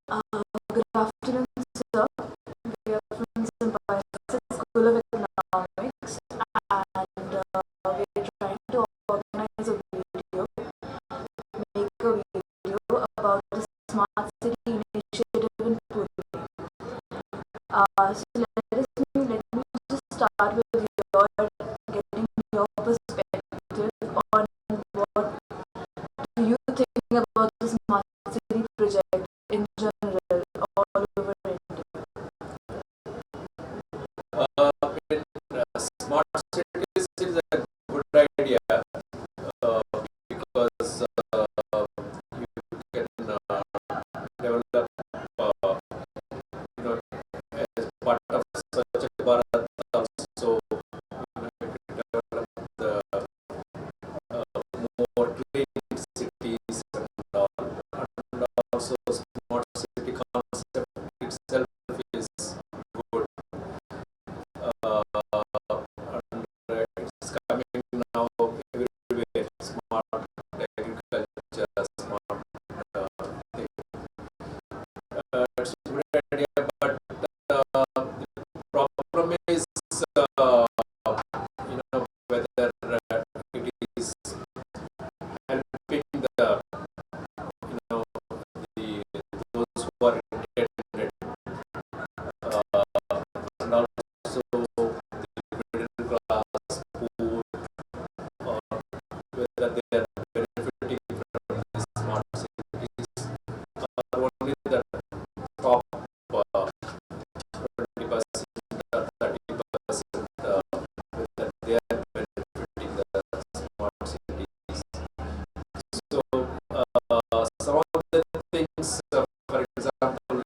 Good afternoon, sir. We are from Symbiosys School of Economics, and we are trying to organize a video, make a video about the Smart City initiative in Pune. So let me just start with getting your perspective on what do you think about the Smart City project in general all over India. Smart cities is a good idea because you can develop, as part of such a Bharat also, you can develop the more clean cities and all, and also smart city concept itself is good. And it's coming now everywhere. Smart agriculture, smart thing. It's a good idea, but the problem is, whether it is helping the, the those who are intended, and also the middle class, poor, or whether they are benefiting from these smart cities, or only the top 20% or 30%, whether they are benefiting the smart cities. So some of the things, for example,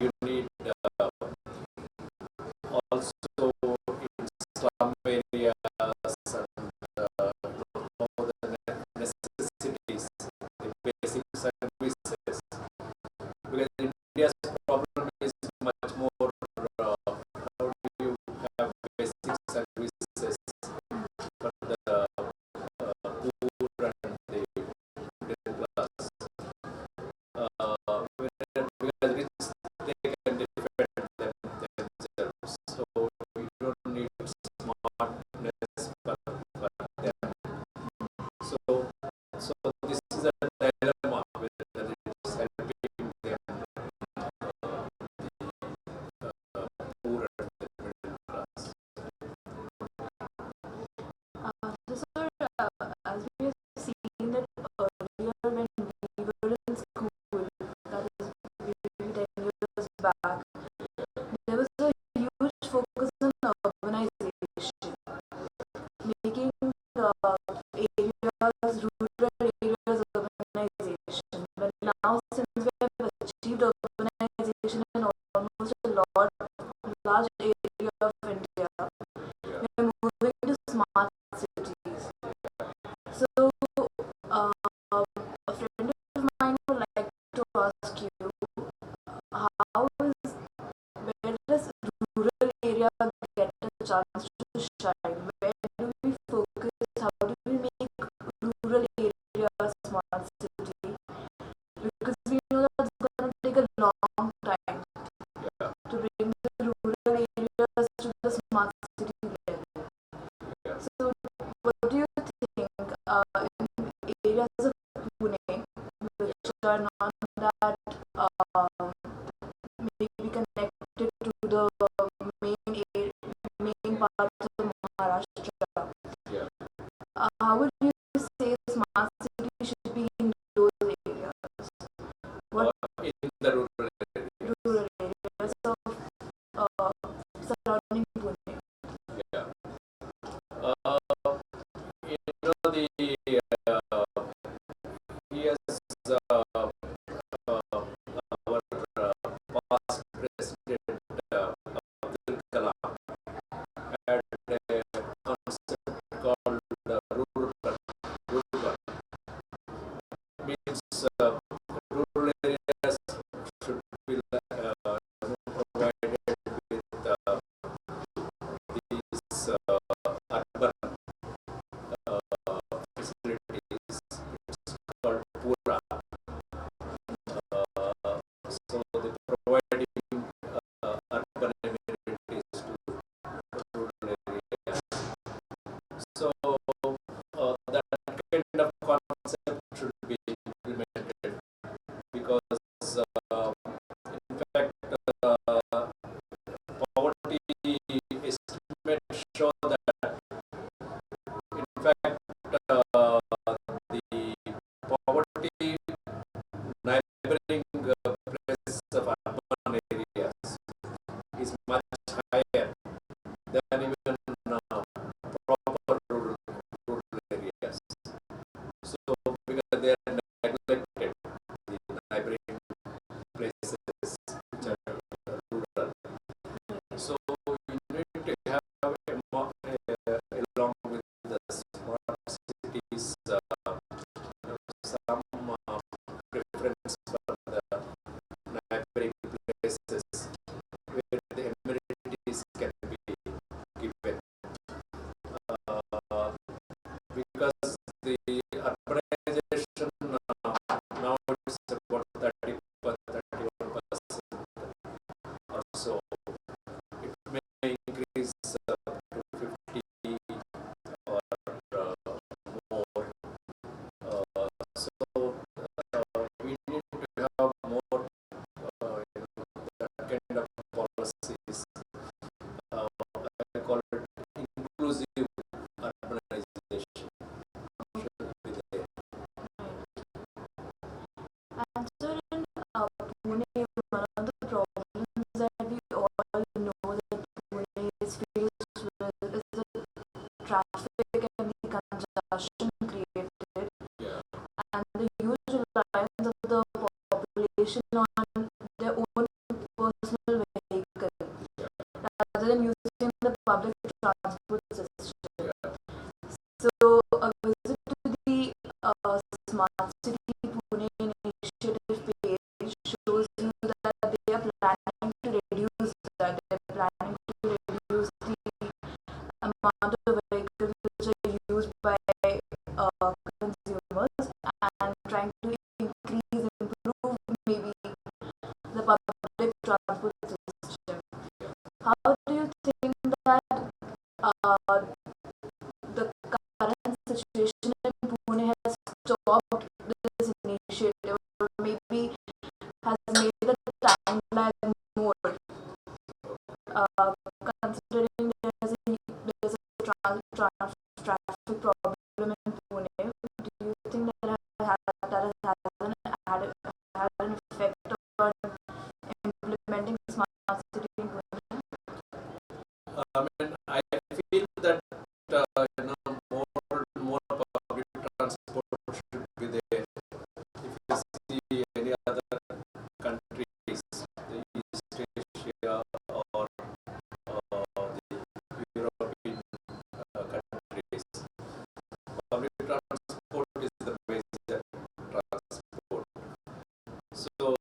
you need also in slum areas and all the necessities, the basic services. Because India's problem is much more, how do you have basic services for the poor and the middle class. Because rich, they can defend themselves. So you don't need smartness for them. So this is a dilemma, whether it is helping them, the poor and the middle class. So, sir, as we have seen that earlier when we were in school, that is maybe 10 years back, there was a huge focus on urbanization, making areas, rural areas urbanization. But now, since we have achieved urbanization in almost a large area of India, we are moving to smart cities. So, a friend of mine would like to ask you, how is where does rural area get a chance to shine? Where do we focus? How do we make rural area a smart city? Because we know that it's going to take a long time to bring the rural areas to the smart city level. So, what do you think in areas of Pune which are not that maybe connected to the main parts of Maharashtra? Yeah. How would you say smart city should be in those areas? What In the rural area. rural areas of surrounding Pune? Yeah. The yes, our past president Abdul Kalam had a concept called rural. Rural means rural areas should be provided with these urban facilities. It's called Pura. So the concept should be implemented because in fact poverty estimates show that in fact the poverty neighboring places of urban areas is much higher than even proper rural areas. So because they are neglected, the neighboring places which are rural. So you need to have along with the smart cities some preference for the neighboring places where the amenities can be given. Because the urbanization now it's about 31% or so. It may increase to 50 or more. So we need to have more that kind of policies. I call it inclusive urbanization. Should be there. And so in Pune, one of the problems that we all know that Pune is faced with is the traffic and the congestion created, Yeah. and the huge reliance of the population on their own personal vehicle rather than using the public transport system. Yeah. So a visit to the Smart City Pune initiative page shows you that they are planning to reduce that. They're planning to reduce the amount of vehicles which are used by consumers and trying to increase, improve maybe the public transport system. How do you think that the current situation in Pune has stopped this initiative, or maybe has made the time lag more? Considering there's a traffic problem in Pune, do you think that has had an effect on implementing smart city in Pune? I mean, I feel that more public transport should be there. If you see any other countries, the East Asia or the European countries, public transport is the major transport. So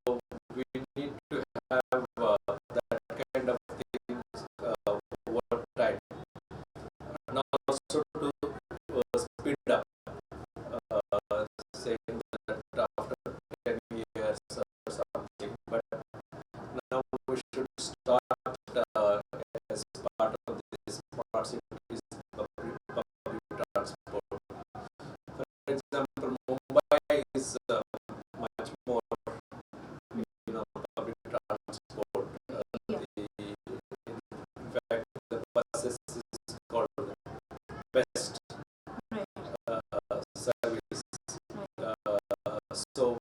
we need to have that kind of things over time, and also to speed up, saying that after 10 years or something. But now we should start as part of this smart cities public transport. For example, Mumbai is much more public transport. Yeah. In fact, the buses is called best Right. service. Right. So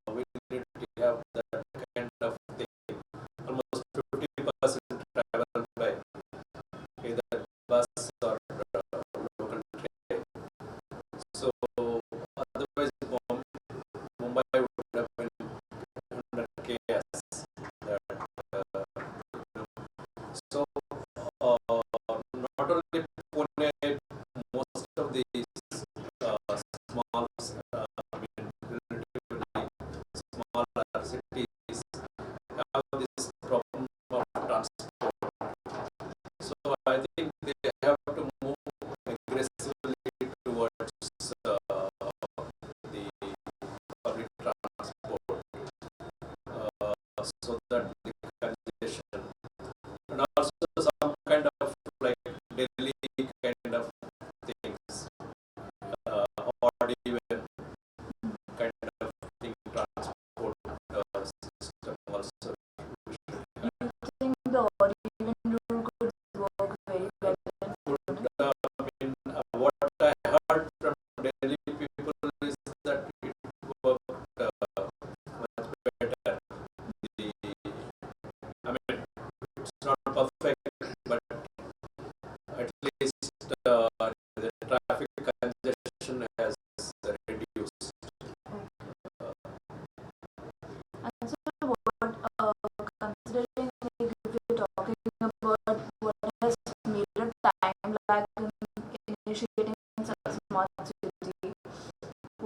we need to have that kind of thing. Almost 50% travel by either bus or local train. So otherwise, Mumbai would have been under chaos. That, so not only Pune, most of these small,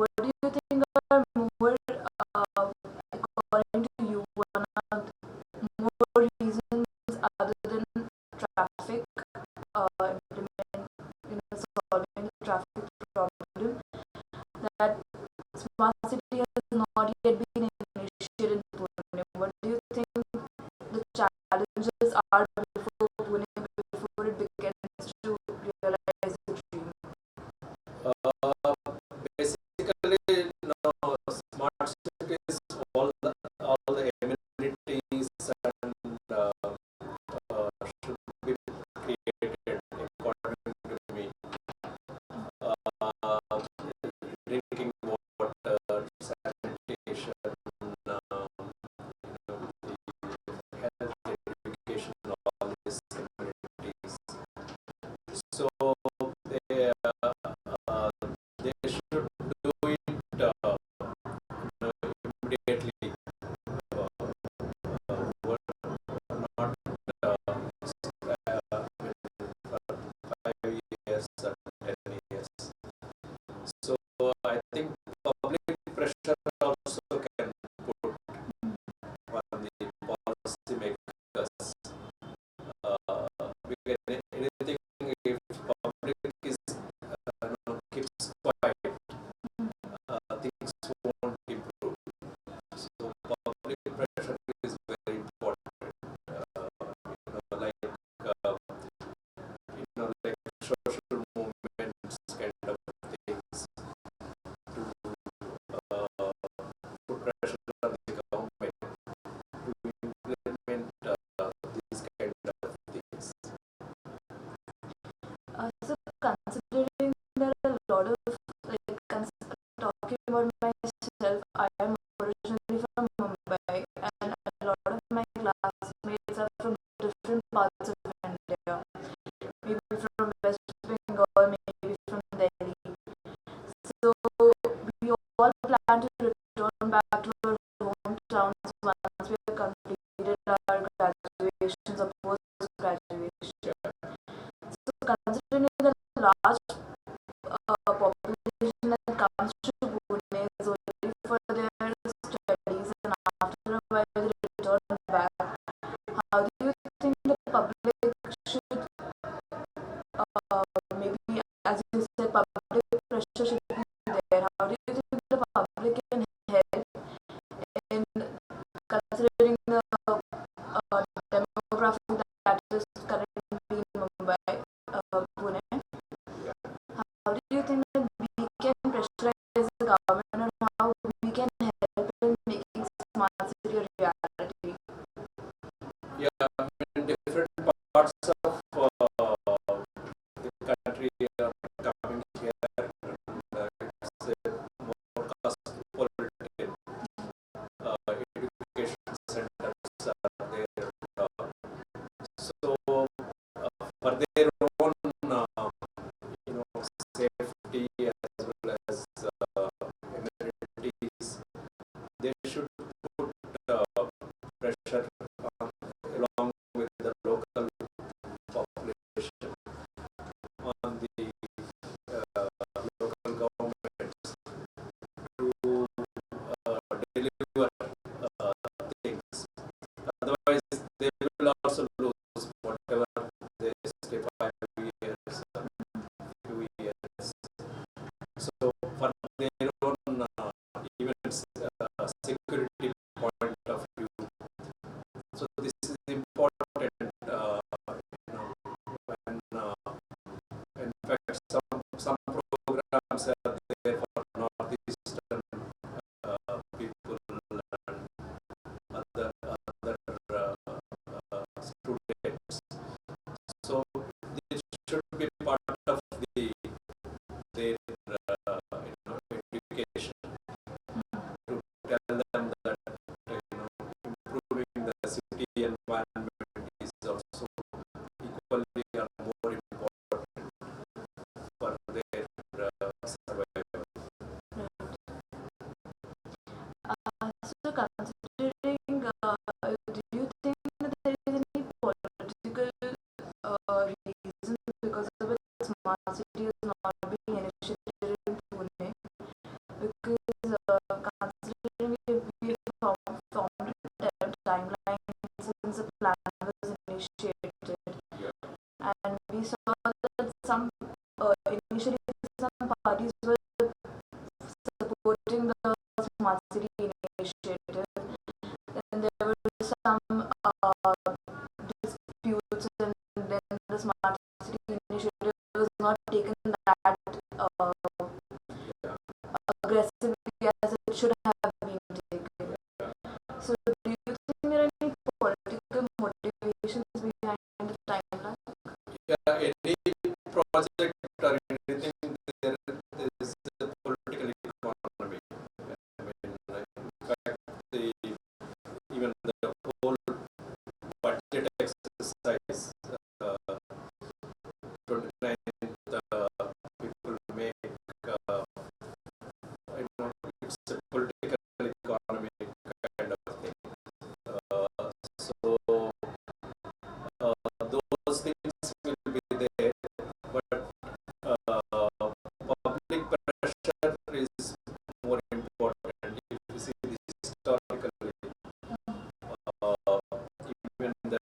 what do you think are more, according to you, one of more reasons other than traffic, implement, solving the traffic problem, that smart city has not yet been initiated in Pune? What do you think the challenges are before Pune, before it begins to realize the dream? Uh, Basically, no, smart cities, all the amenities and should be created according to me. Uh, Drinking water, sanitation, the health education, all these amenities. So they they should do it immediately. What not for 5 years or 10 years. So I think public pressure also can put on the policymakers. Because anything, if public is keeps quiet, things won't improve. So public pressure is very important. Like like social movements kind of things to put pressure on the government to implement these kind of things. So considering there are a lot of, like, talking about myself, I am originally from Mumbai, and a lot of my classmates are from different parts of India, maybe from West Bengal, maybe from Delhi. So we all plan to return back to our hometowns once we have completed our graduations or post-graduation. So considering the large population that comes to Pune is only for their studies, and after a while they return back, how do you think the public should, maybe, as you said, public pressure should be there? How do you think the public can help in considering the demographic that is currently in Mumbai, Pune? How do you think that we can pressurize the government, and how we can help in making smart city a reality? Yeah, in different parts of the country are coming here. It's more cosmopolitan. Education centers are there. So for their own, safety as well as amenities, they should put pressure on, along with the local population, on the local governments to deliver things. Otherwise, they will also lose whatever they stay 5 years, few years. So for their own even security point of view. So this is important. When in fact some programs are there for northeastern people and other students. So this should be part of their education, to tell them that improving the city environment is also equally or more important for their survival. So considering, do you think that there is any political reason because of which smart city is not being initiated in Pune? aggressively as it should have been taken. So do you think there are any political motivations behind the timeline? Yeah, any project or anything, there is a political economy. I mean, in fact, even the whole budget exercise, 29th, people make, it's a political economy kind of thing. So those things will be there, but public pressure is more important. If you see this historically, even the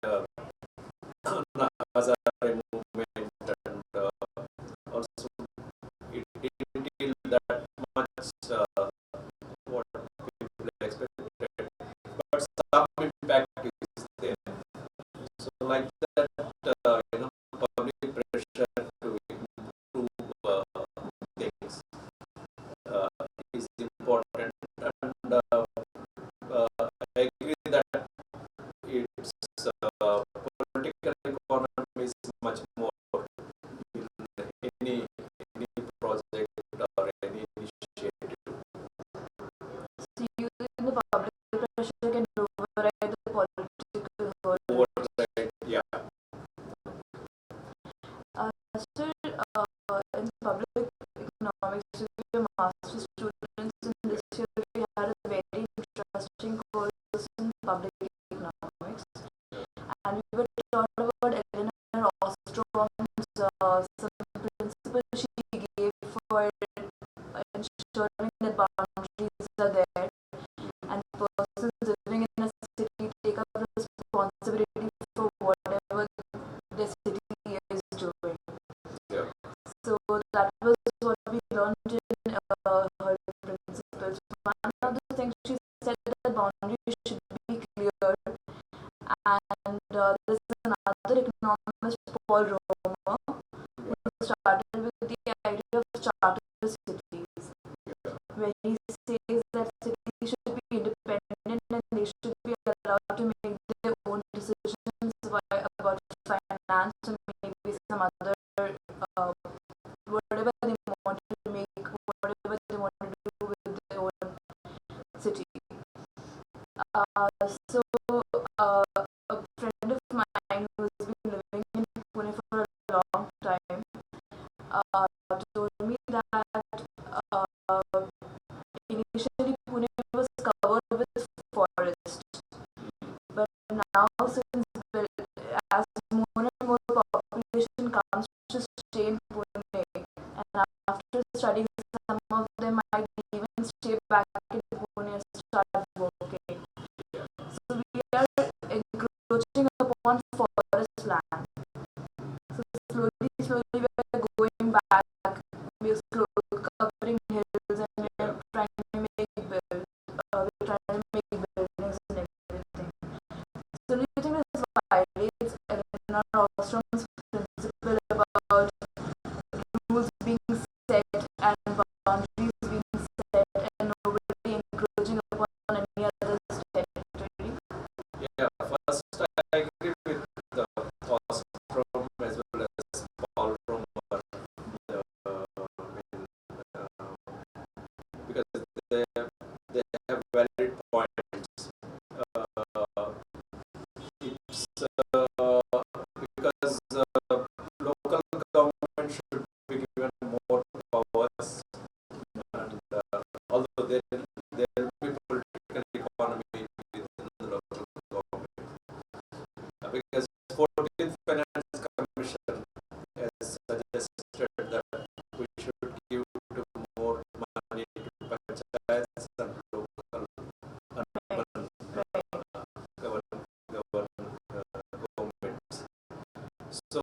Hazare movement, and also it didn't deal that much what people expected, but some impact is there. So like that, public pressure to improve things is important, and I agree that its political economy is much more in any project or any initiative. So using the public pressure can override the political hurdle. Override, yeah. Sir, in public economics, we were master's students, and this year we had a very interesting course in public economics, and we were taught about Eleanor Ostrom's some principles she gave for ensuring that boundaries are there, and persons living in a city take up responsibility for whatever the city is doing. Yeah. So that was what we learned in her principles. One of the things she said that boundaries should be clear, and there's another economist, Paul Romer, who started with the idea of charter cities, where he says that cities should be independent and they should be allowed to make their own decisions about finance and maybe some other whatever they want to make, whatever they want to do with their own city. So a friend of mine who's been living in Pune for a long time told me that initially Pune was covered with forest, but now since as more and more population comes to stay in Pune, and after studying, some of them might even stay back in Pune and start working. So we are encroaching upon forest land. So slowly we are going back. We are slowly covering hills, and we are trying to make buildings and everything. So do you think this violates Eleanor Ostrom's principle about rules being set and boundaries being set and nobody encroaching upon any other's territory? Yeah, first I agree with the Ostrom as well as Paul Romer, because they have valid points. It's because local government should be given more powers, and although there will be political economy within the local government, because 14th Finance Commission has suggested that we should give to more money to panchayats and local urban governments. So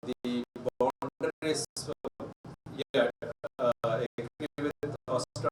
the boundaries, yeah, I agree with Ostrom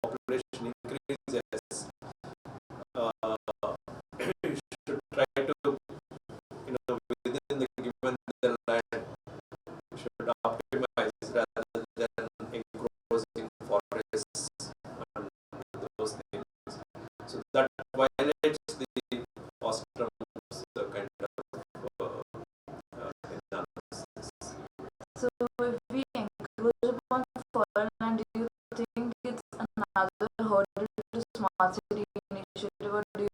population increases, you should try to, within the given the land, you should optimize rather than encroaching forests and those things. So that violates the Ostrom's kind of analysis. So if we encroach upon foreign land, do you think it's another hurdle to smart city initiative, or do you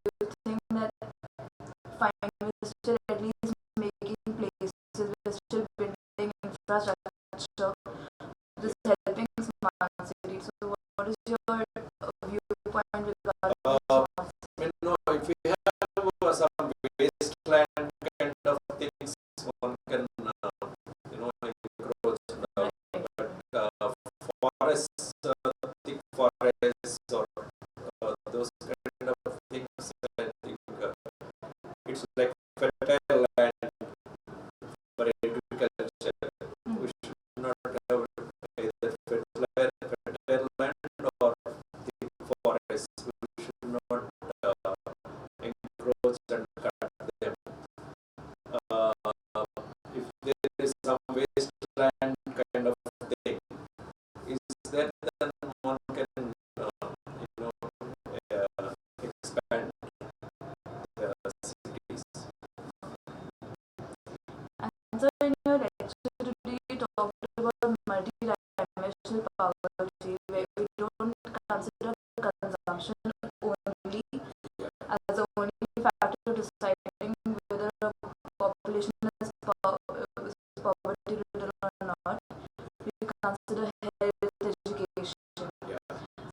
think that fine, we're still at least making places, we're still building infrastructure, this helping smart cities? So what is your viewpoint regarding smart cities? If we have some wasteland kind of things, one can encroach, but forests, thick forests, or those kind of things, I think it's like fertile land for agriculture. We should not have either fertile land or thick forests. We should not encroach and cut them. If there is some wasteland kind of thing, is there, then one can expand the cities. And so in your lecture today, you talked about multi-dimensional poverty, where we don't consider consumption only as the only factor deciding whether a population is poverty ridden or not. We consider health, education. Yeah.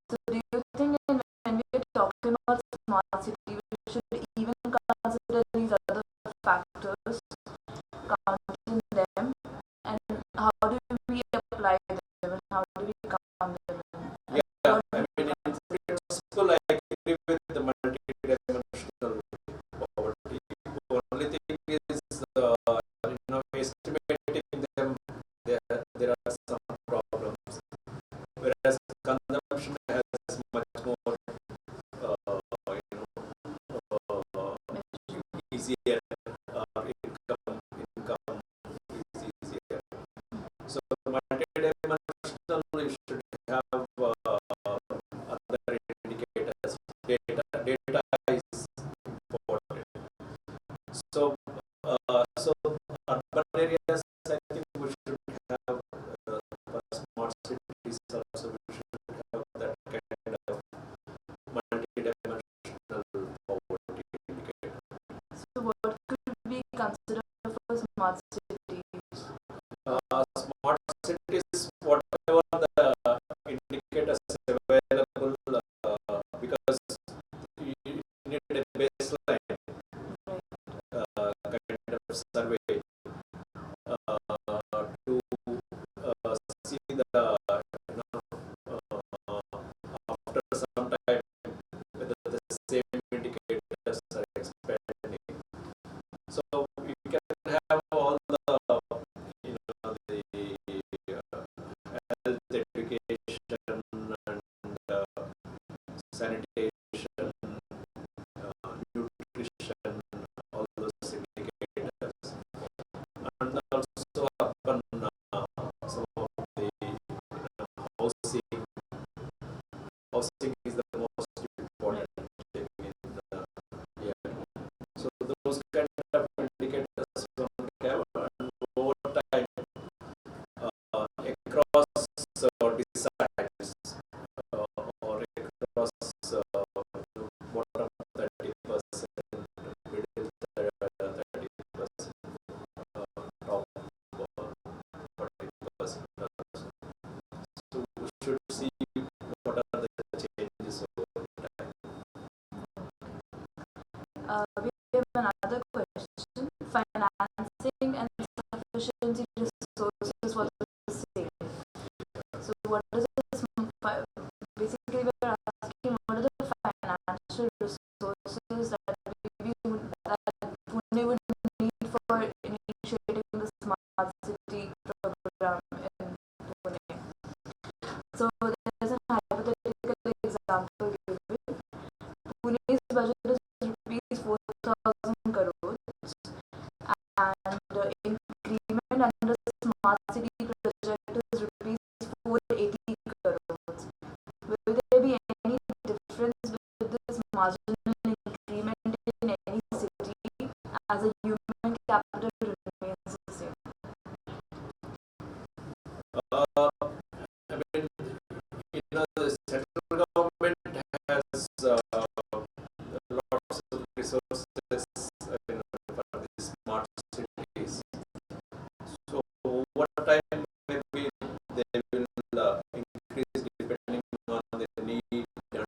So do you think when we are talking about smart city, we should even consider these other factors, counting them, and how do we apply them, and how do we count them? Yeah, I mean, in principle, I agree with the multi-dimensional poverty. The only thing is, estimating them, there are some problems. Whereas consumption has much more, easier, income is easier. So multi-dimensional, you should have other indicators. Data is important. So urban areas, I think we should have for smart cities also. We should have that kind of multi-dimensional poverty indicator. So what could we consider for smart cities? Smart cities, whatever the indicators available, because you need a baseline kind of survey to see the, after some time, whether the same indicators are expanding. So we can have all the health, education, and sanitation, nutrition, all those indicators, and also upon some of the housing. Housing is the most important thing in the year. So those kind of indicators one have, and over time, across decides, or across bottom 30%, middle 30%, top 40%. So we should see what are the changes over time. We have another question. Financing and sufficiency resources was the same. So what is this? Basically, we're asking what are the financial resources that Pune would need for initiating the smart city program in Pune. So there's a hypothetical example given, Pune's budget is rupees 4,000 crores, and increment under smart city project is rupees 480 crores. Will there be any difference with this marginal increment in any city as a human capital remains the same? I mean, the central government has lots of resources for these smart cities. So over time, maybe they will increase depending on the need, and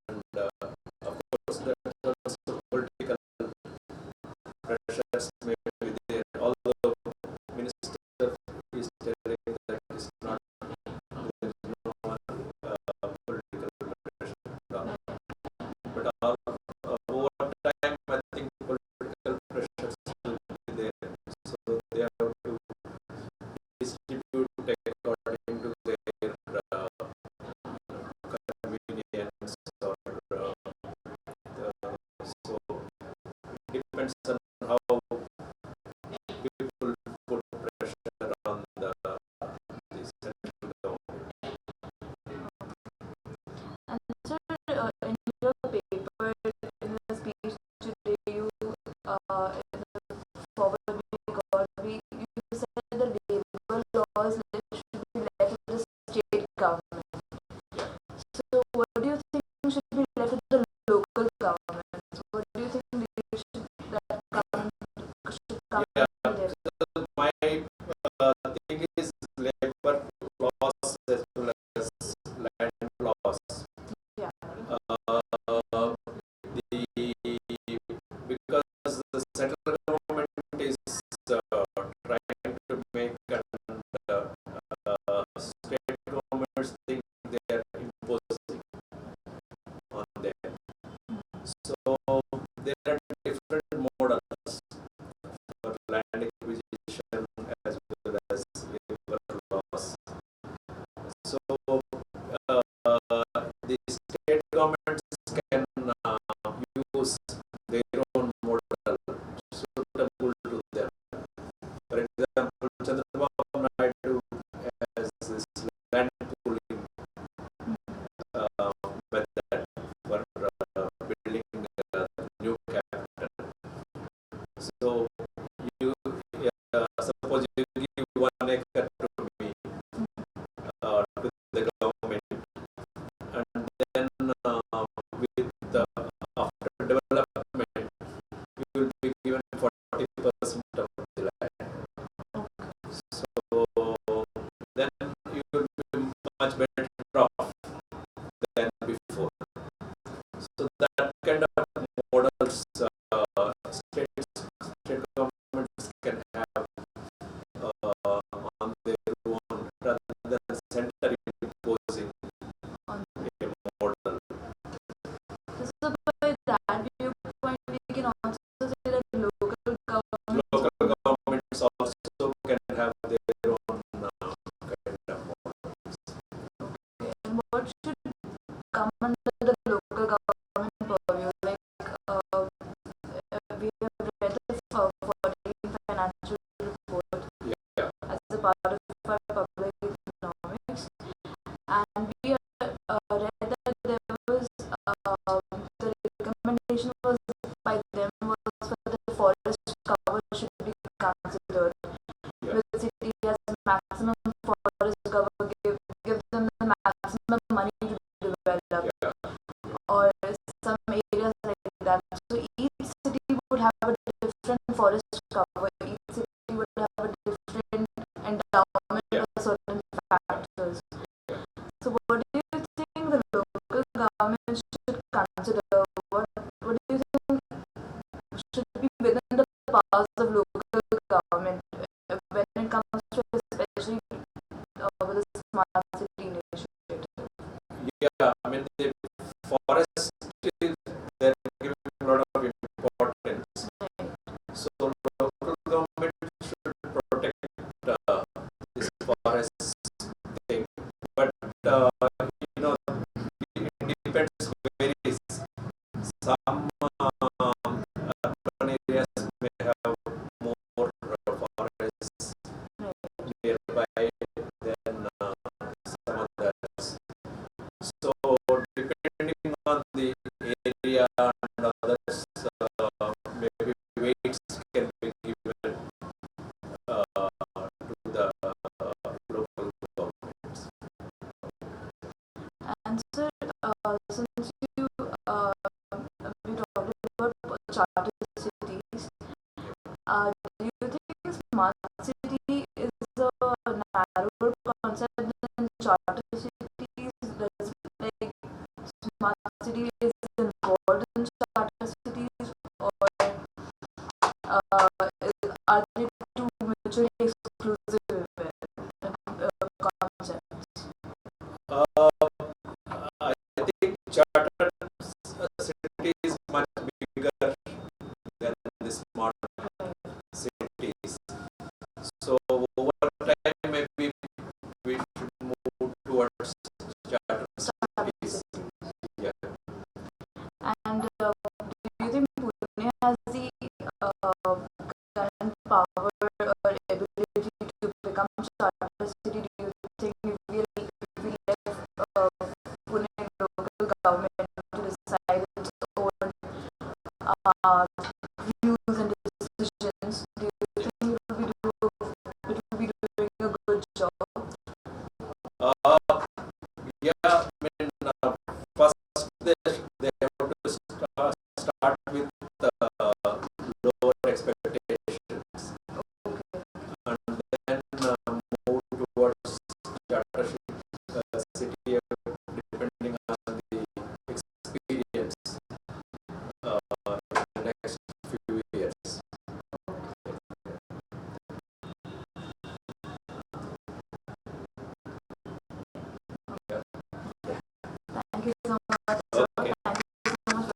of course, there's also political pressures may be there. Although minister is telling that it's not, there is no political pressure. But over time, I think political pressures will be there. So they have to distribute according to their convenience, or so it depends on how people put pressure on the central government. And sir, in your paper, in the speech today, you in the forward you said the labor laws should be left to the state government. So what do you think should be left to the local government? What do you think they should come Yeah, in there? so my thing is labor laws as well as land laws. Yeah. The because the central government is trying to make, and state governments think they are imposing on them. So there are different models for land acquisition as well as labor laws. So the state governments can use their own model suitable to them. For example, Chandrababu Naidu has this land pooling method for building new capital. So you suppose you give 1 acre to me, to the government, and then with the after development, you will be given 40% of the land. So then you will be much better off than before. So that kind of models state governments can have on their own, rather than center imposing On a model. so by that viewpoint, we can also say that Local governments also can have their own kind of models. and what should come under the local government purview? Like we have read the 14th financial report Yeah. as a part of our public economics, and we read that there was the recommendation was by them was for the forest cover should be considered. Yeah. With the city has maximum forest cover, give them the maximum money to develop, Yeah. or some areas like that. So each city would have a different forest cover. Each city would have a different endowment for certain factors. So what do you think the local government should consider? What do you think should be within the powers of local government when it comes to especially with the smart city initiative? Yeah, I mean the forest is, they're giving a lot of importance. Right. So local government should protect this forest thing, but it depends and others, maybe weights can be given to the local governments. And sir, since you we talked about charter cities, do you think smart city is a narrower concept than charter cities? Does like smart city is involved in charter cities, or are they two mutually exclusive concepts? Uh, I think chartered city is much bigger than the smart cities. So over time, maybe we should move towards chartered cities. Yeah. And do you think Pune has the current power or ability to become charter city? Do you think if we left Pune local government to decide its own uh, views and decisions, do you think it will be doing a good job? Yeah, I mean, first there